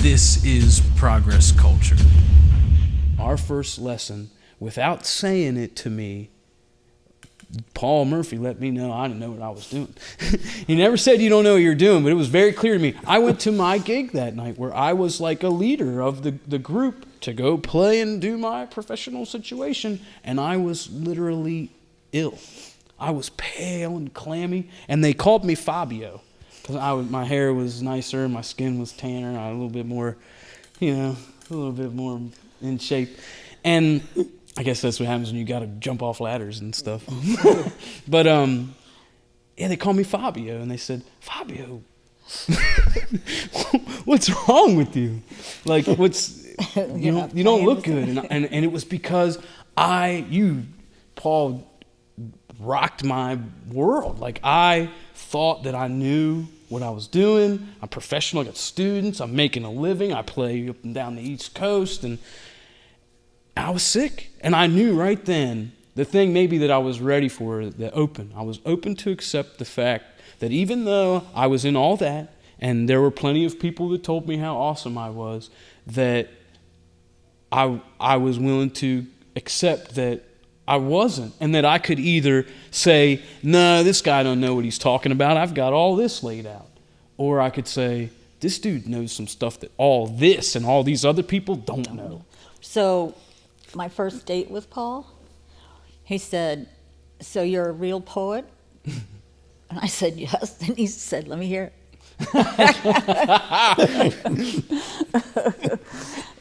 This is Progress Culture. Our first lesson, without saying it to me, Paul Murphy let me know I didn't know what I was doing. He never said you don't know what you're doing, but it was very clear to me. I went to my gig that night where I was like a leader of the group to go play and do my professional situation, and I was literally ill. I was pale and clammy, and they called me Fabio because my hair was nicer, my skin was tanner, I was a little bit more, a little bit more in shape. And I guess that's what happens when you got to jump off ladders and stuff. But they called me Fabio, and they said, "Fabio, what's wrong with you? Like, you don't look good." And it was because Paul rocked my world. Like, I thought that I knew what I was doing. I'm professional. I got students. I'm making a living. I play up and down the East Coast, and I was sick. And I knew right then the thing maybe that I was ready for, I was open to accept the fact that even though I was in all that, and there were plenty of people that told me how awesome I was, that I was willing to accept that I wasn't, and that I could either say, "No, this guy don't know what he's talking about. I've got all this laid out," or I could say, "This dude knows some stuff that all this and all these other people don't know." So, my first date with Paul, he said, "So you're a real poet?" And I said, "Yes." And he said, "Let me hear it."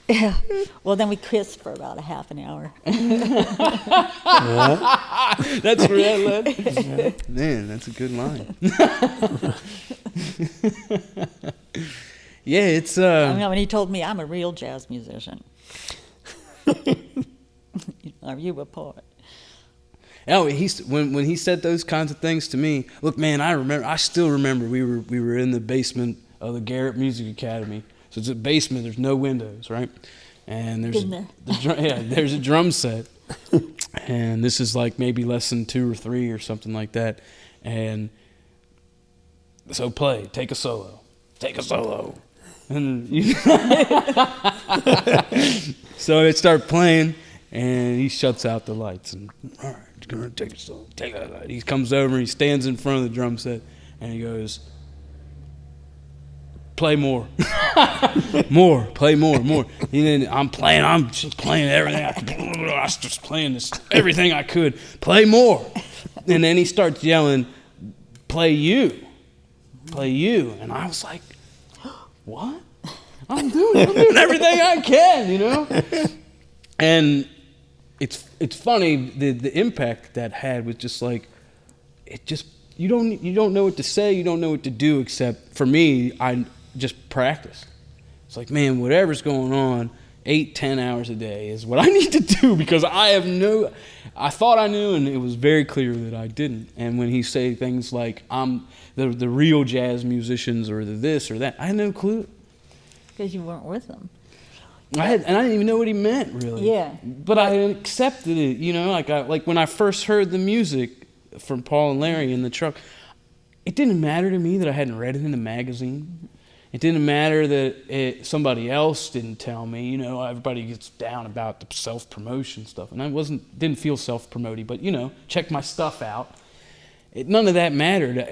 Yeah. Well, then we kissed for about a half an hour. That's where that led. Yeah. Man, that's a good line. Yeah, it's. When he told me I'm a real jazz musician. Are you a poet? Oh, when he said those kinds of things to me. Look, man, I still remember we were in the basement of the Garrett Music Academy. So it's a basement. There's no windows, right? And there's there's a drum set, and this is like maybe lesson 2 or 3 or something like that. And so take a solo, and so it started playing, and he shuts out the lights, and all right, he's gonna take a solo. He comes over and he stands in front of the drum set, and he goes, "Play more." Play more. And then I'm just playing everything. I was just playing everything I could. Play more. And then he starts yelling, play you. And I was like, what? I'm doing everything I can, And it's funny, the impact that had was just like, you don't know what to say, you don't know what to do, except for me, I just practice. It's like, man, whatever's going on, 8-10 hours a day is what I need to do, because I thought I knew, and it was very clear that I didn't. And when he say things like, I'm the real jazz musicians, or the this or that, I had no clue. Because you weren't with them. I didn't even know what he meant, really. Yeah. But I accepted it, like when I first heard the music from Paul and Larry in the truck, it didn't matter to me that I hadn't read it in the magazine. It didn't matter that somebody else didn't tell me. Everybody gets down about the self-promotion stuff, and I didn't feel self-promoting, but check my stuff out. None of that mattered,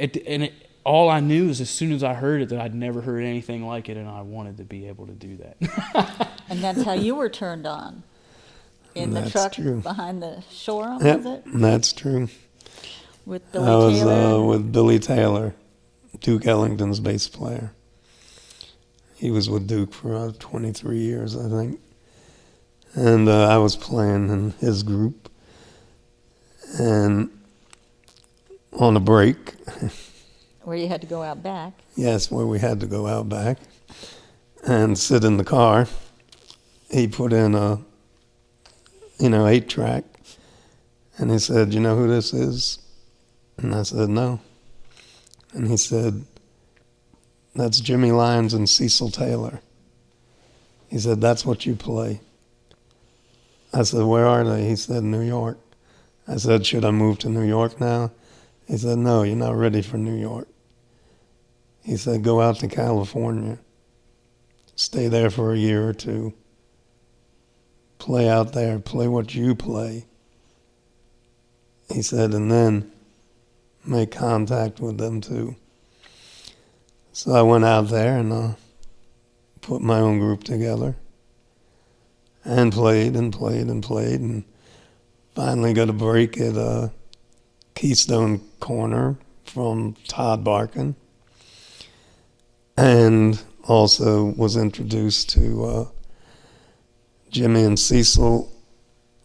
all I knew is as soon as I heard it that I'd never heard anything like it, and I wanted to be able to do that. And that's how you were turned on in the truck behind the showroom, yep, was it? That's true. With Billy Taylor? I was with Billy Taylor, Duke Ellington's bass player. He was with Duke for 23 years, I think. And I was playing in his group. And on a break. Where you had to go out back. Yes, where we had to go out back and sit in the car. He put in a 8-track. And he said, "You know who this is?" And I said, "No." And he said, "That's Jimmy Lyons and Cecil Taylor." He said, "That's what you play." I said, "Where are they?" He said, "New York." I said, "Should I move to New York now?" He said, "No, you're not ready for New York." He said, "Go out to California." stay there for a year or two, play out there, play what you play. He said, and then make contact with them too. So I went out there and put my own group together and played and played and played, and finally got a break at Keystone Corner from Todd Barkin, and also was introduced to Jimmy and Cecil.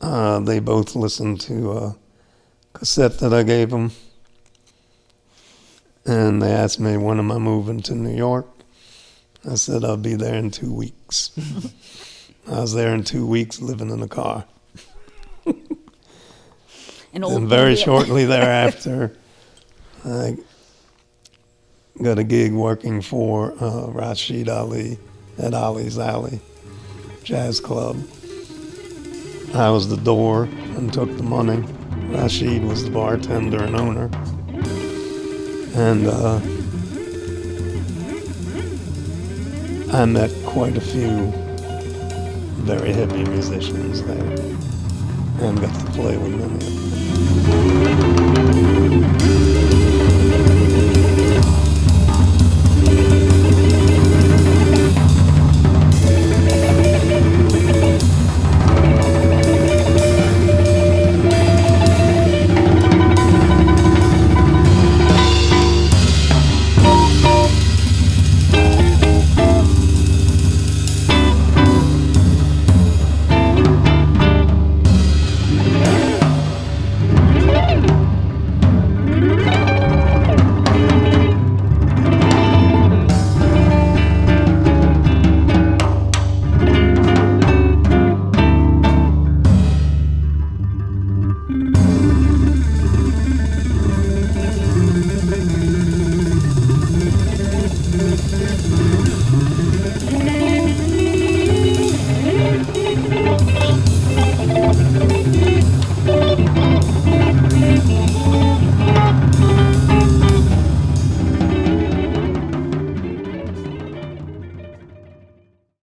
They both listened to a cassette that I gave them, and they asked me, when am I moving to New York? I said, I'll be there in 2 weeks. I was there in 2 weeks, living in a car. And very shortly thereafter, I got a gig working for Rashid Ali at Ali's Alley Jazz Club. I was the door and took the money. Rashid was the bartender and owner. And I met quite a few very heavy musicians there and got to play with many of them.